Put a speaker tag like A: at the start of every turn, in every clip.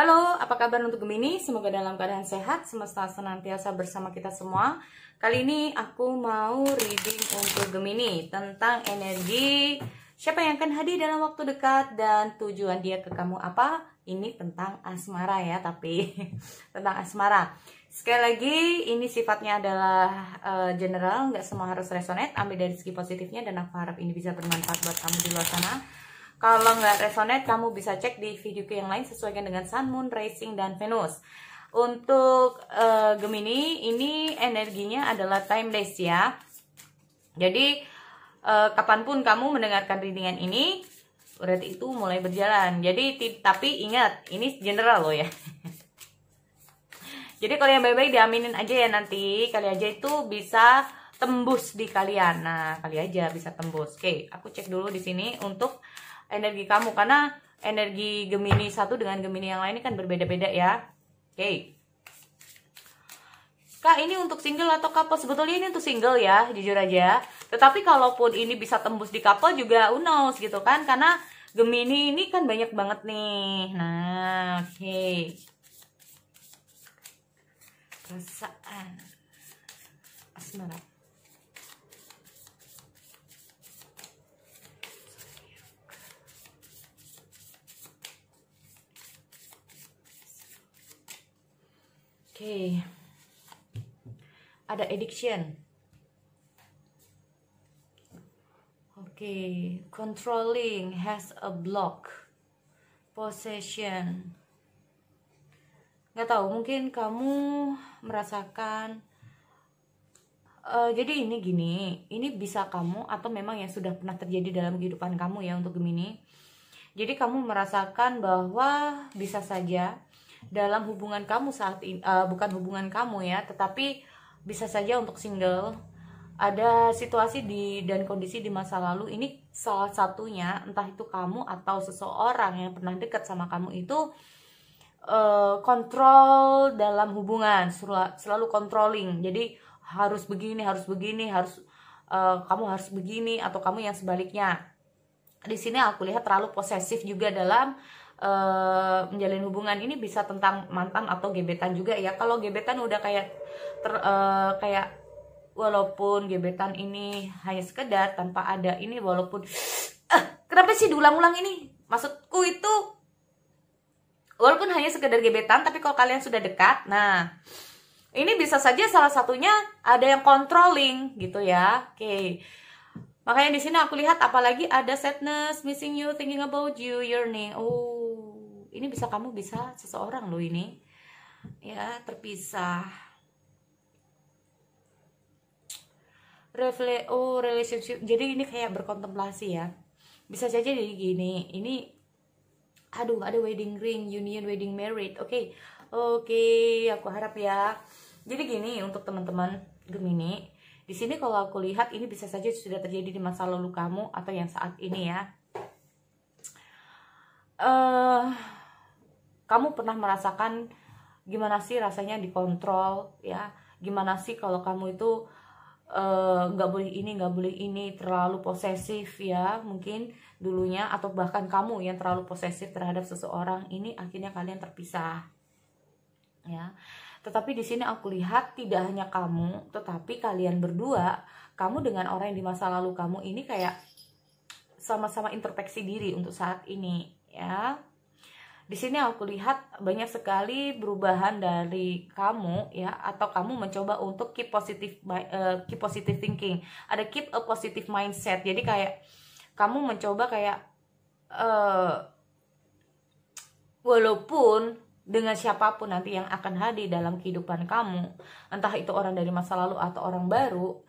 A: Halo, apa kabar untuk Gemini? Semoga dalam keadaan sehat, semesta senantiasa bersama kita semua. Kali ini aku mau reading untuk Gemini tentang energi siapa yang akan hadir dalam waktu dekat dan tujuan dia ke kamu apa. Ini tentang asmara ya, tapi tentang asmara. Sekali lagi, ini sifatnya adalah general, nggak semua harus resonate. Ambil dari segi positifnya dan aku harap ini bisa bermanfaat buat kamu di luar sana. Kalau nggak resonate, kamu bisa cek di videoku yang lain sesuaikan dengan Sun, Moon, Rising, dan Venus. Untuk Gemini, ini energinya adalah timeless ya. Jadi, kapanpun kamu mendengarkan readingan ini, berarti itu mulai berjalan. Jadi, tapi ingat, ini general loh ya. Jadi, kalau yang baik-baik diaminin aja ya nanti. Kali aja itu bisa tembus di kalian. Nah, kali aja bisa tembus. Oke, aku cek dulu di sini untuk energi kamu, karena energi Gemini satu dengan Gemini yang lain ini kan berbeda-beda ya. Oke. Kak, ini untuk single atau couple? Sebetulnya ini untuk single ya, jujur aja. Tetapi kalaupun ini bisa tembus di couple juga who knows gitu kan, karena Gemini ini kan banyak banget nih. Nah, oke. Perasaan asmara. Oke. Ada addiction. Oke, controlling, has a block. Possession. Nggak tahu, mungkin kamu merasakan jadi ini gini, ini bisa kamu atau memang yang sudah pernah terjadi dalam kehidupan kamu ya untuk Gemini. Jadi kamu merasakan bahwa bisa saja dalam hubungan kamu saat ini, bukan hubungan kamu ya, tetapi bisa saja untuk single, ada situasi dan kondisi di masa lalu, ini salah satunya, entah itu kamu atau seseorang yang pernah dekat sama kamu itu kontrol dalam hubungan, selalu controlling. Jadi harus begini, kamu harus begini, atau kamu yang sebaliknya. Di sini aku lihat terlalu posesif juga dalam menjalin hubungan. Ini bisa tentang mantan atau gebetan juga ya. Kalau gebetan udah kayak walaupun gebetan ini hanya sekedar tanpa ada ini, walaupun kenapa sih diulang-ulang ini? Maksudku itu walaupun hanya sekedar gebetan, tapi kalau kalian sudah dekat, nah ini bisa saja salah satunya ada yang controlling gitu ya. Oke. Makanya di sini aku lihat apalagi ada sadness, missing you, thinking about you, yearning. Oh, ini bisa kamu bisa seseorang loh ini. Ya, terpisah. Relationship. Jadi ini kayak berkontemplasi ya. Bisa saja jadi gini. Ini aduh, ada wedding ring, union, wedding, married. Oke, aku harap ya. Jadi gini untuk teman-teman Gemini, di sini kalau aku lihat ini bisa saja sudah terjadi di masa lalu kamu atau yang saat ini ya. Kamu pernah merasakan gimana sih rasanya dikontrol ya? Gimana sih kalau kamu itu nggak boleh ini, terlalu posesif ya mungkin dulunya, atau bahkan kamu yang terlalu posesif terhadap seseorang, ini akhirnya kalian terpisah ya. Tetapi di sini aku lihat tidak hanya kamu, tetapi kalian berdua, kamu dengan orang yang di masa lalu kamu ini kayak sama-sama introspeksi diri untuk saat ini ya. Di sini aku lihat banyak sekali perubahan dari kamu ya, atau kamu mencoba untuk keep positive thinking. Ada keep a positive mindset. Jadi kayak kamu mencoba kayak walaupun dengan siapapun nanti yang akan hadir dalam kehidupan kamu, entah itu orang dari masa lalu atau orang baru,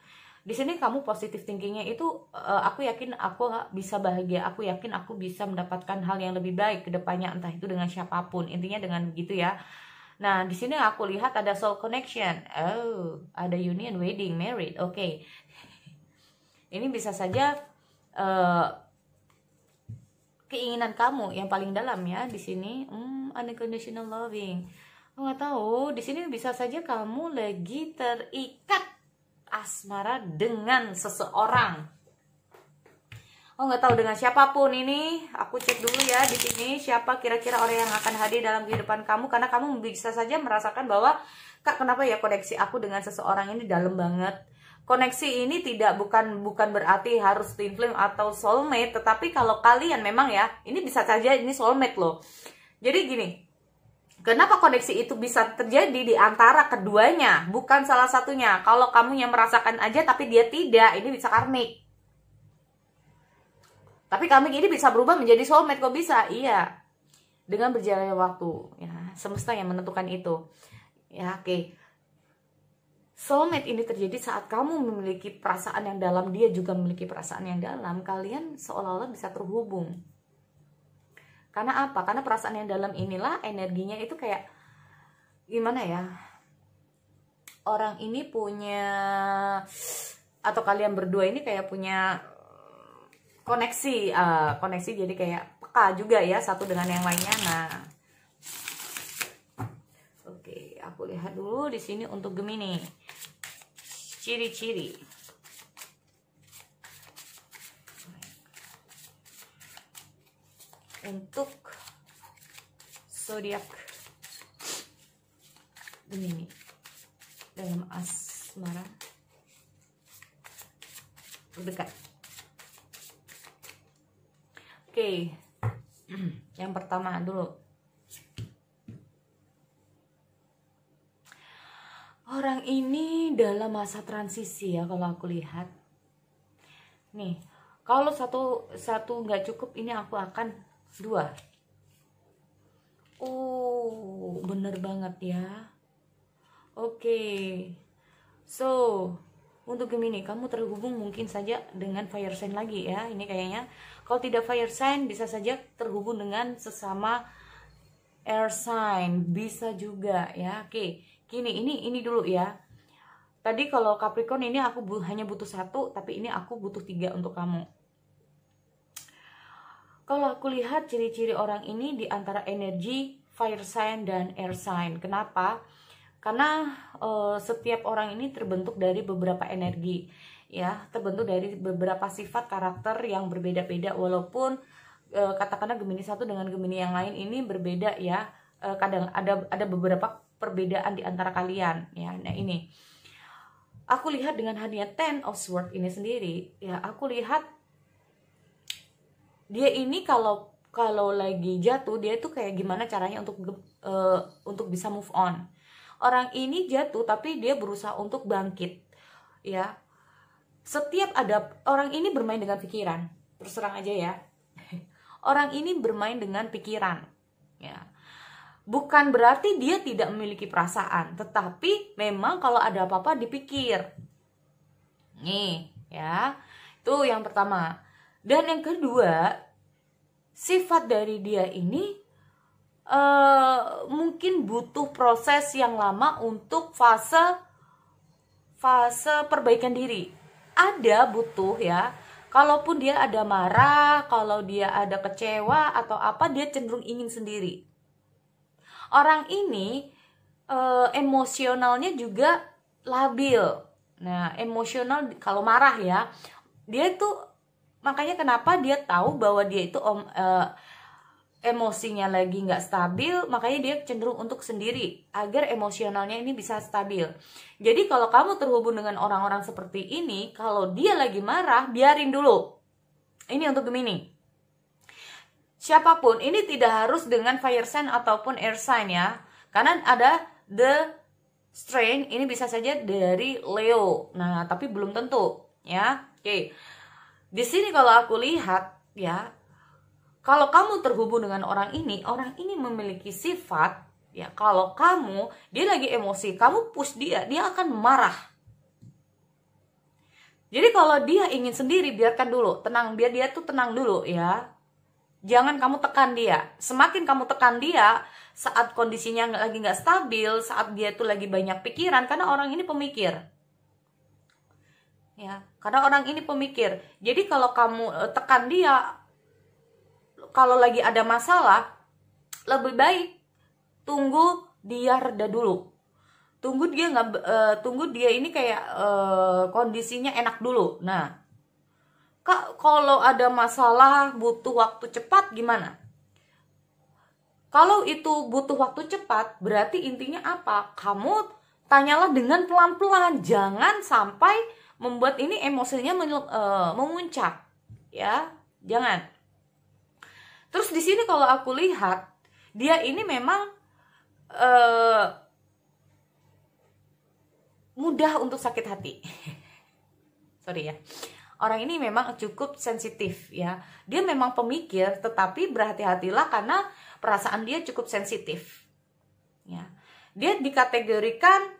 A: di sini kamu positive thinkingnya itu aku yakin aku bisa bahagia, aku yakin aku bisa mendapatkan hal yang lebih baik ke depannya, entah itu dengan siapapun, intinya dengan begitu ya. Nah di sini aku lihat ada soul connection, ada union, wedding, married. Oke. Ini bisa saja keinginan kamu yang paling dalam ya di sini. Unconditional loving. Nggak tahu, di sini bisa saja kamu lagi terikat asmara dengan seseorang. Oh, nggak tahu dengan siapapun ini. Aku cek dulu ya di sini siapa kira-kira orang yang akan hadir dalam kehidupan kamu, karena kamu bisa saja merasakan bahwa Kak, kenapa ya koneksi aku dengan seseorang ini dalam banget. Koneksi ini bukan berarti harus twin flame atau soulmate, tetapi kalau kalian memang ya, ini bisa saja ini soulmate loh. Jadi gini, kenapa koneksi itu bisa terjadi di antara keduanya, bukan salah satunya. Kalau kamu yang merasakan aja tapi dia tidak, ini bisa karmik. Tapi karmik ini bisa berubah menjadi soulmate, kok bisa? Iya, dengan berjalannya waktu ya, semesta yang menentukan itu. Ya, oke. Soulmate ini terjadi saat kamu memiliki perasaan yang dalam, dia juga memiliki perasaan yang dalam. Kalian seolah-olah bisa terhubung. Karena apa? Karena perasaan yang dalam inilah energinya itu kayak gimana ya? Orang ini punya, atau kalian berdua ini kayak punya koneksi, jadi kayak peka juga ya satu dengan yang lainnya. Nah, oke, aku lihat dulu di sini untuk Gemini. Ciri-ciri. Untuk zodiak Gemini dalam asmara terdekat. Oke. Yang pertama dulu. Orang ini dalam masa transisi ya kalau aku lihat. Nih, kalau satu nggak cukup, ini aku akan 2. Oh, bener banget ya. Oke. So, untuk Gemini, kamu terhubung mungkin saja dengan fire sign lagi ya. Ini kayaknya. Kalau tidak fire sign, bisa saja terhubung dengan sesama air sign. Bisa juga ya. Oke. Gini, ini dulu ya. Tadi kalau Capricorn ini aku hanya butuh 1, tapi ini aku butuh 3 untuk kamu. Kalau aku lihat ciri-ciri orang ini di antara energi fire sign dan air sign. Kenapa? Karena setiap orang ini terbentuk dari beberapa energi, ya, terbentuk dari beberapa sifat karakter yang berbeda-beda. Walaupun katakanlah Gemini 1 dengan Gemini yang lain ini berbeda ya. Kadang ada beberapa perbedaan di antara kalian ya. Nah, ini aku lihat dengan hadiah 10 of Swords ini sendiri ya, aku lihat dia ini kalau lagi jatuh, dia tuh kayak gimana caranya untuk bisa move on. Orang ini jatuh tapi dia berusaha untuk bangkit ya. Setiap ada orang ini bermain dengan pikiran, terus terang aja ya. Orang ini bermain dengan pikiran ya. Bukan berarti dia tidak memiliki perasaan, tetapi memang kalau ada apa-apa dipikir. Nih, ya. Itu yang pertama. Dan yang kedua, sifat dari dia ini mungkin butuh proses yang lama untuk fase perbaikan diri. Ada butuh ya. Kalaupun dia ada marah, kalau dia ada kecewa atau apa, dia cenderung ingin sendiri. Orang ini emosionalnya juga labil. Nah, emosional kalau marah ya, dia itu makanya kenapa dia tahu bahwa dia itu emosinya lagi nggak stabil, makanya dia cenderung untuk sendiri agar emosionalnya ini bisa stabil. Jadi kalau kamu terhubung dengan orang-orang seperti ini, kalau dia lagi marah, biarin dulu. Ini untuk Gemini. Siapapun, ini tidak harus dengan fire sign ataupun air sign ya. Karena ada the strain, ini bisa saja dari Leo. Nah, tapi belum tentu ya. Oke. Di sini kalau aku lihat ya, kalau kamu terhubung dengan orang ini memiliki sifat ya, kalau dia lagi emosi, kamu push dia akan marah. Jadi kalau dia ingin sendiri, biarkan dulu, tenang, biar dia tuh tenang dulu ya. Jangan kamu tekan dia. Semakin kamu tekan dia saat kondisinya lagi nggak stabil, saat dia tuh lagi banyak pikiran, karena orang ini pemikir. Ya, karena orang ini pemikir. Jadi kalau kamu tekan dia, kalau lagi ada masalah, lebih baik tunggu dia reda dulu. Tunggu dia ini kayak kondisinya enak dulu. Nah, Kak, kalau ada masalah butuh waktu cepat gimana? Kalau itu butuh waktu cepat, berarti intinya apa? Kamu tanyalah dengan pelan-pelan, jangan sampai membuat ini emosinya memuncak, ya, jangan. Terus di sini kalau aku lihat, dia ini memang mudah untuk sakit hati. Sorry ya. Orang ini memang cukup sensitif ya. Dia memang pemikir, tetapi berhati-hatilah karena perasaan dia cukup sensitif. Ya. Dia dikategorikan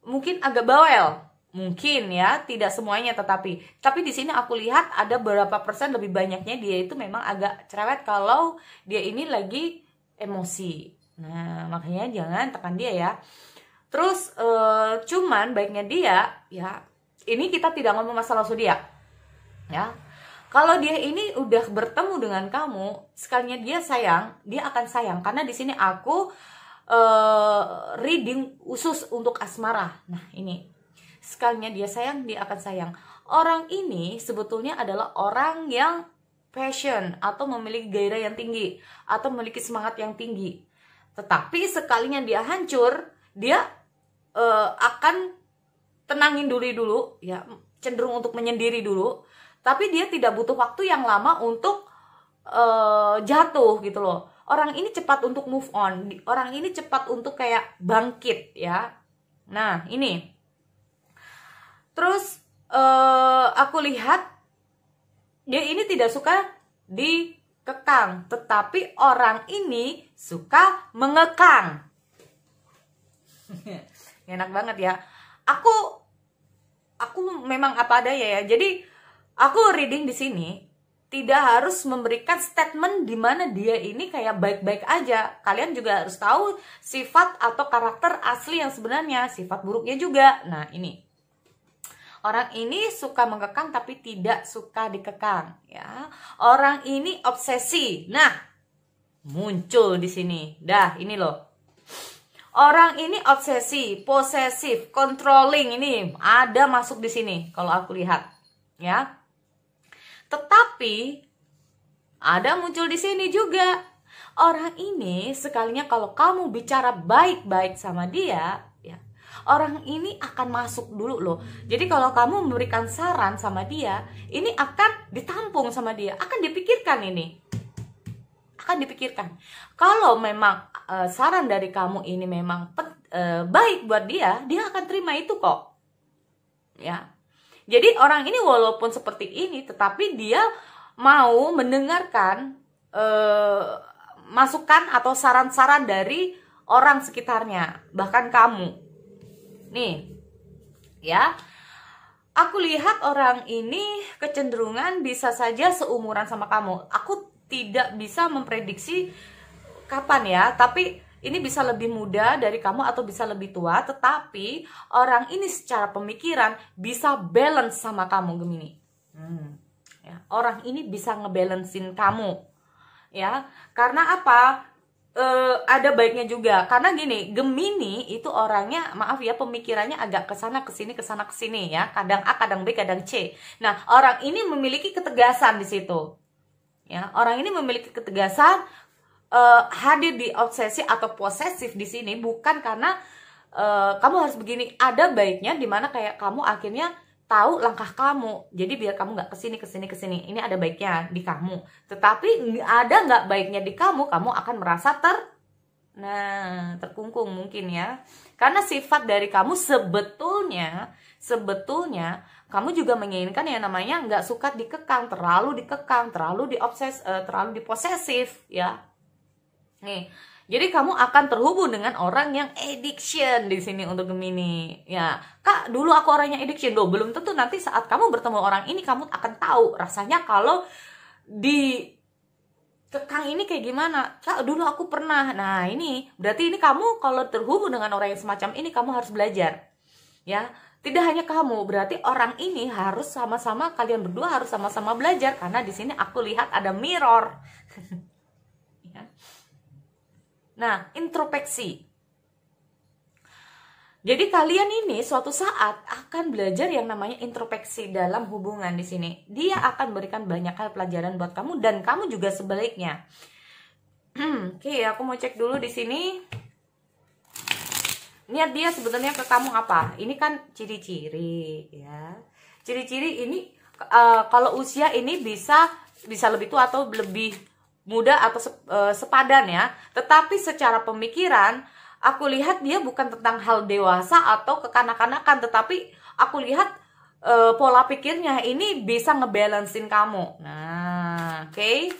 A: mungkin agak bawel. Mungkin ya, tidak semuanya tapi di sini aku lihat ada berapa persen lebih banyaknya dia itu memang agak cerewet kalau dia ini lagi emosi. Nah, makanya jangan tekan dia ya. Terus cuman baiknya dia ya, ini kita tidak ngomong masalah zodiak. Ya, kalau dia ini udah bertemu dengan kamu, sekalinya dia sayang, dia akan sayang. Karena di sini aku reading khusus untuk asmara. Nah ini, sekalinya dia sayang, dia akan sayang. Orang ini sebetulnya adalah orang yang passion atau memiliki gairah yang tinggi atau memiliki semangat yang tinggi. Tetapi sekalinya dia hancur, dia akan tenangin dulu ya, cenderung untuk menyendiri dulu. Tapi dia tidak butuh waktu yang lama untuk jatuh gitu loh. Orang ini cepat untuk move on. Orang ini cepat untuk kayak bangkit ya. Nah ini. Terus aku lihat dia ini tidak suka dikekang. Tetapi orang ini suka mengekang. Enak banget ya. Aku memang apa adanya ya. Jadi aku reading di sini tidak harus memberikan statement di mana dia ini kayak baik-baik aja. Kalian juga harus tahu sifat atau karakter asli yang sebenarnya, sifat buruknya juga. Nah, ini. Orang ini suka mengekang tapi tidak suka dikekang, ya. Orang ini obsesi. Nah, muncul di sini. Dah, ini loh. Orang ini obsesi, posesif, controlling, ini ada masuk di sini kalau aku lihat, ya. Tetapi ada muncul di sini juga. Orang ini sekalinya kalau kamu bicara baik-baik sama dia, ya, orang ini akan masuk dulu loh. Jadi kalau kamu memberikan saran sama dia, ini akan ditampung sama dia, akan dipikirkan ini. Akan dipikirkan. Kalau memang saran dari kamu ini memang baik buat dia, dia akan terima itu kok. Ya. Jadi orang ini walaupun seperti ini, tetapi dia mau mendengarkan masukan atau saran-saran dari orang sekitarnya, bahkan kamu. Nih, ya, aku lihat orang ini kecenderungan bisa saja seumuran sama kamu. Aku tidak bisa memprediksi kapan ya, tapi ini bisa lebih muda dari kamu atau bisa lebih tua, tetapi orang ini secara pemikiran bisa balance sama kamu, Gemini. Ya, orang ini bisa ngebalancein kamu, ya. Karena apa? Ada baiknya juga. Karena gini, Gemini itu orangnya, maaf ya, pemikirannya agak kesana kesini ya. Kadang A, kadang B, kadang C. Nah, orang ini memiliki ketegasan di situ. Ya, orang ini memiliki ketegasan. Hadir di obsesi atau posesif di sini bukan karena kamu harus begini. Ada baiknya dimana kayak kamu akhirnya tahu langkah kamu, jadi biar kamu nggak kesini. Ini ada baiknya di kamu. Tetapi ada nggak baiknya di kamu akan merasa terkungkung mungkin ya. Karena sifat dari kamu sebetulnya kamu juga menginginkan yang namanya nggak suka dikekang, terlalu diposesif ya. Nih, jadi kamu akan terhubung dengan orang yang addiction di sini untuk Gemini. Ya, Kak, dulu aku orang yang addiction. Loh, belum tentu nanti saat kamu bertemu orang ini kamu akan tahu rasanya kalau di kekang ini kayak gimana. Kak, dulu aku pernah. Nah, ini berarti ini kamu kalau terhubung dengan orang yang semacam ini kamu harus belajar. Ya, tidak hanya kamu, berarti orang ini harus sama-sama, kalian berdua harus sama-sama belajar karena di sini aku lihat ada mirror. Ya. Nah, introspeksi. Jadi kalian ini suatu saat akan belajar yang namanya introspeksi dalam hubungan di sini. Dia akan berikan banyak hal pelajaran buat kamu dan kamu juga sebaliknya. Oke, aku mau cek dulu di sini. Niat dia sebenarnya ke kamu apa? Ini kan ciri-ciri ya. Ciri-ciri ini kalau usia ini bisa lebih tua atau lebih muda atau sepadan ya. Tetapi secara pemikiran aku lihat dia bukan tentang hal dewasa atau kekanak-kanakan, tetapi aku lihat pola pikirnya ini bisa ngebalancein kamu. Nah, oke.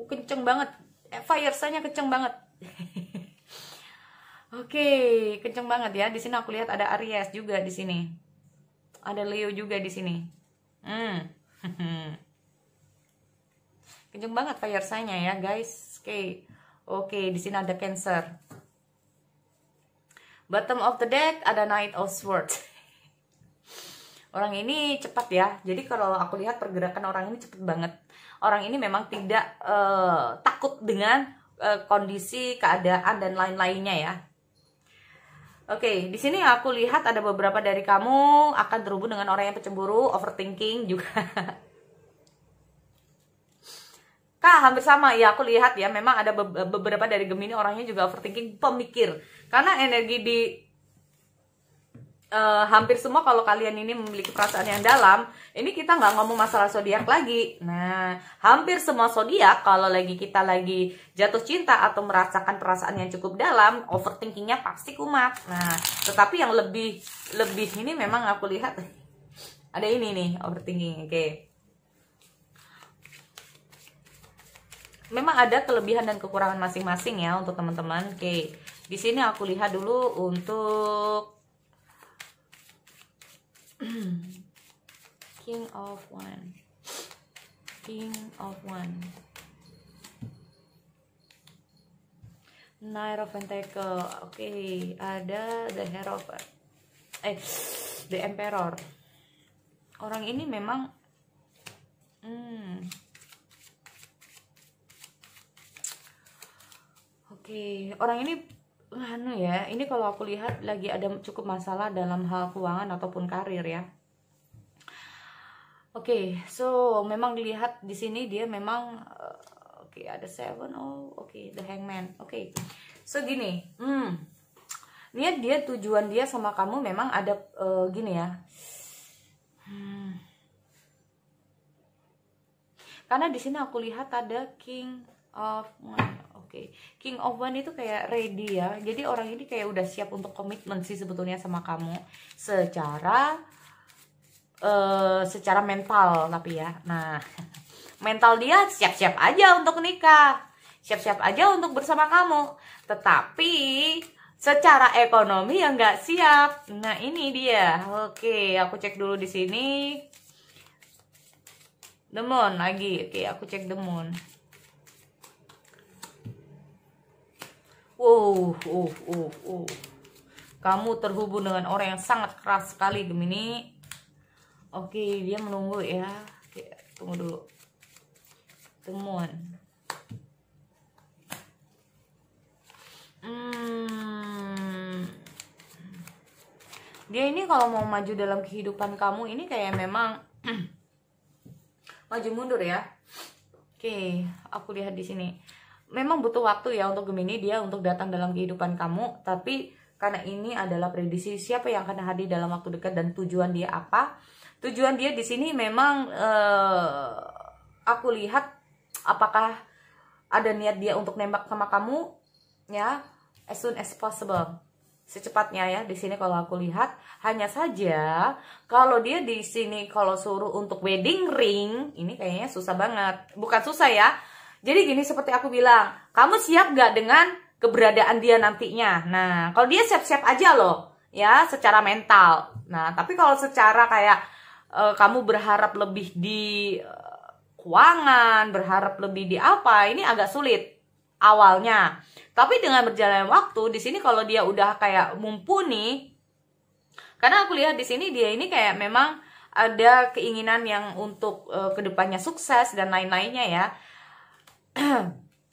A: Kenceng banget. Fire sign-nya kenceng banget. Oke, kenceng banget ya. Di sini aku lihat ada Aries juga di sini. Ada Leo juga di sini. Kenceng banget fire sign-nya ya, guys. Oke, di sini ada Cancer. Bottom of the deck ada Knight of Swords. Orang ini cepat ya. Jadi kalau aku lihat pergerakan orang ini cepat banget. Orang ini memang tidak takut dengan kondisi, keadaan dan lain-lainnya ya. Oke, di sini aku lihat ada beberapa dari kamu akan terhubung dengan orang yang pecemburu, overthinking juga. Kak, hampir sama ya, aku lihat ya, memang ada beberapa dari Gemini orangnya juga overthinking, pemikir. Karena energi di hampir semua kalau kalian ini memiliki perasaan yang dalam, ini kita nggak ngomong masalah zodiak lagi. Nah, hampir semua zodiak kalau kita lagi jatuh cinta atau merasakan perasaan yang cukup dalam, overthinkingnya pasti kumat. Nah, tetapi yang lebih ini memang aku lihat ada ini nih overthinking. Oke. Memang ada kelebihan dan kekurangan masing-masing ya untuk teman-teman. Oke. Di sini aku lihat dulu untuk King of One. Knight of Pentacle. Oke, ada the Hero the Emperor. Orang ini memang Oke, orang ini ini kalau aku lihat lagi ada cukup masalah dalam hal keuangan ataupun karir ya. Oke, so memang dilihat di sini dia memang ada 7. The Hangman. So gini, niat dia, tujuan dia sama kamu memang ada gini ya. Karena di sini aku lihat ada King of One. King of One itu kayak ready ya. Jadi orang ini kayak udah siap untuk komitmen sih sebetulnya sama kamu secara mental tapi ya. Nah, mental dia siap-siap aja untuk nikah, siap-siap aja untuk bersama kamu. Tetapi secara ekonomi yang nggak siap. Nah, ini dia. Oke, aku cek dulu di sini. The Moon lagi. Oke, aku cek The Moon. Kamu terhubung dengan orang yang sangat keras sekali, Gemini. Oke, dia menunggu ya. Oke, tunggu dulu. Temuan. Dia ini kalau mau maju dalam kehidupan kamu ini kayak memang maju mundur ya. Oke, aku lihat di sini. Memang butuh waktu ya untuk Gemini dia untuk datang dalam kehidupan kamu, tapi karena ini adalah prediksi siapa yang akan hadir dalam waktu dekat dan tujuan dia apa. Tujuan dia di sini memang aku lihat apakah ada niat dia untuk nembak sama kamu ya, as soon as possible. Secepatnya ya di sini kalau aku lihat. Hanya saja kalau dia di sini kalau suruh untuk wedding ring, ini kayaknya susah banget. Bukan susah ya. Jadi gini, seperti aku bilang, kamu siap gak dengan keberadaan dia nantinya? Nah, kalau dia siap-siap aja loh, ya, secara mental. Nah, tapi kalau secara kayak kamu berharap lebih di keuangan, berharap lebih di apa, ini agak sulit awalnya. Tapi dengan berjalannya waktu, di sini kalau dia udah kayak mumpuni, karena aku lihat di sini dia ini kayak memang ada keinginan yang untuk kedepannya sukses dan lain-lainnya ya.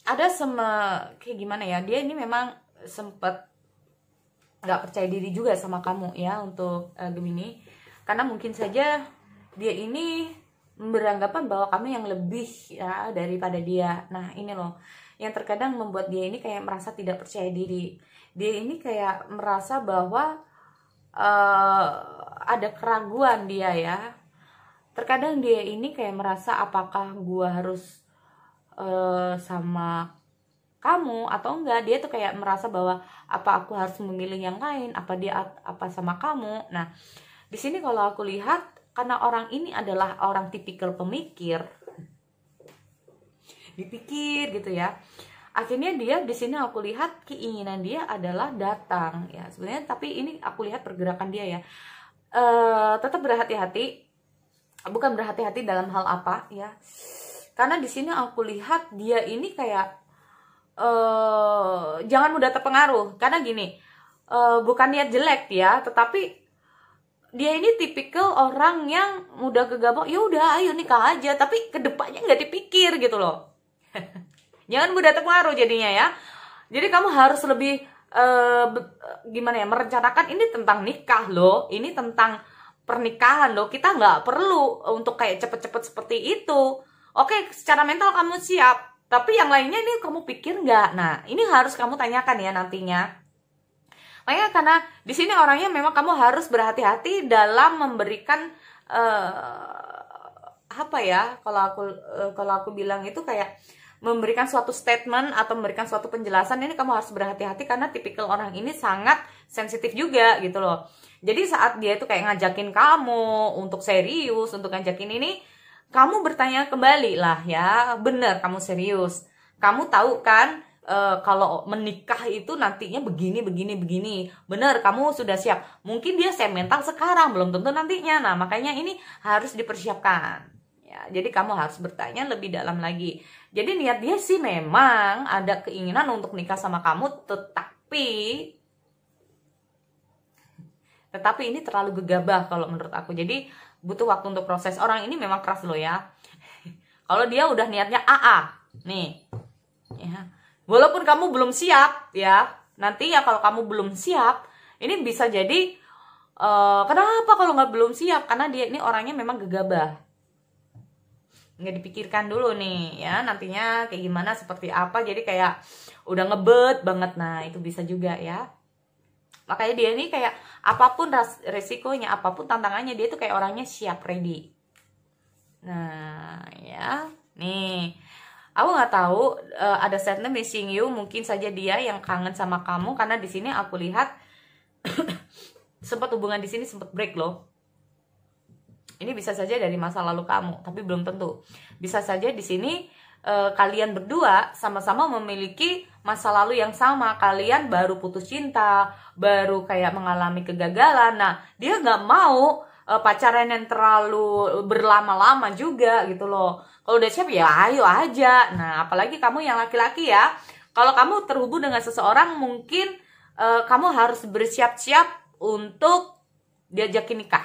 A: Ada kayak gimana ya, dia ini memang sempet nggak percaya diri juga sama kamu ya untuk Gemini, karena mungkin saja dia ini beranggapan bahwa kamu yang lebih ya daripada dia. Nah ini loh yang terkadang membuat dia ini kayak merasa tidak percaya diri. Dia ini kayak merasa bahwa ada keraguan dia ya. Terkadang dia ini kayak merasa apakah gua harus sama kamu atau enggak. Dia tuh kayak merasa bahwa apa aku harus memilih yang lain, apa sama kamu. Nah di sini kalau aku lihat, karena orang ini adalah orang tipikal pemikir, dipikir gitu ya. Akhirnya dia di sini aku lihat keinginan dia adalah datang ya. Sebenarnya tapi ini aku lihat pergerakan dia ya. Tetap berhati-hati. Bukan berhati-hati dalam hal apa ya. Karena di sini aku lihat dia ini kayak jangan mudah terpengaruh. Karena gini, bukan niat jelek ya, tetapi dia ini tipikal orang yang mudah gegabah, ya udah ayo nikah aja, tapi kedepannya nggak dipikir gitu loh. Jangan mudah terpengaruh jadinya ya. Jadi kamu harus lebih gimana ya, merencanakan ini tentang nikah loh, ini tentang pernikahan loh. Kita nggak perlu untuk kayak cepet-cepet seperti itu. Oke, secara mental kamu siap, tapi yang lainnya ini kamu pikir nggak? Nah ini harus kamu tanyakan ya nantinya. Makanya karena di sini orangnya memang kamu harus berhati-hati dalam memberikan apa ya, kalau aku bilang itu kayak memberikan suatu statement atau memberikan suatu penjelasan. Ini kamu harus berhati-hati karena tipikal orang ini sangat sensitif juga gitu loh. Jadi saat dia itu kayak ngajakin kamu untuk serius, untuk ngajakin ini, kamu bertanya kembali lah ya, bener kamu serius, kamu tahu kan kalau menikah itu nantinya begini, bener kamu sudah siap. Mungkin dia sentimental sekarang, belum tentu nantinya. Nah makanya ini harus dipersiapkan ya. Jadi kamu harus bertanya lebih dalam lagi. Jadi niat dia sih memang ada keinginan untuk nikah sama kamu, tetapi ini terlalu gegabah kalau menurut aku. Jadi butuh waktu untuk proses. Orang ini memang keras loh ya. Kalau dia udah niatnya AA nih ya, walaupun kamu belum siap ya, nanti ya kalau kamu belum siap, ini bisa jadi kenapa kalau nggak belum siap? Karena dia ini orangnya memang gegabah, nggak dipikirkan dulu nih ya nantinya kayak gimana, seperti apa. Jadi kayak udah ngebet banget. Nah itu bisa juga ya. Makanya dia ini kayak apapun resikonya, apapun tantangannya, dia tuh kayak orangnya siap, ready. Nah ya nih, aku nggak tahu ada statement missing you, mungkin saja dia yang kangen sama kamu. Karena di sini aku lihat sempat hubungan di sini sempat break loh. Ini bisa saja dari masa lalu kamu, tapi belum tentu. Bisa saja di sini kalian berdua sama-sama memiliki masa lalu yang sama. Kalian baru putus cinta, baru kayak mengalami kegagalan. Nah dia nggak mau pacaran yang terlalu berlama-lama juga gitu loh. Kalau udah siap ya ayo aja. Nah apalagi kamu yang laki-laki ya, kalau kamu terhubung dengan seseorang, mungkin kamu harus bersiap-siap untuk diajakin nikah.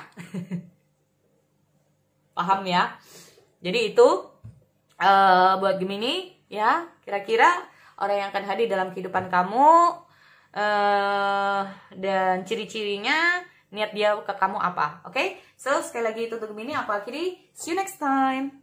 A: Paham ya? Jadi itu buat Gemini ya, kira-kira orang yang akan hadir dalam kehidupan kamu, dan ciri-cirinya, niat dia ke kamu apa. Oke? So sekali lagi itu untuk Gemini, aku akhiri. See you next time.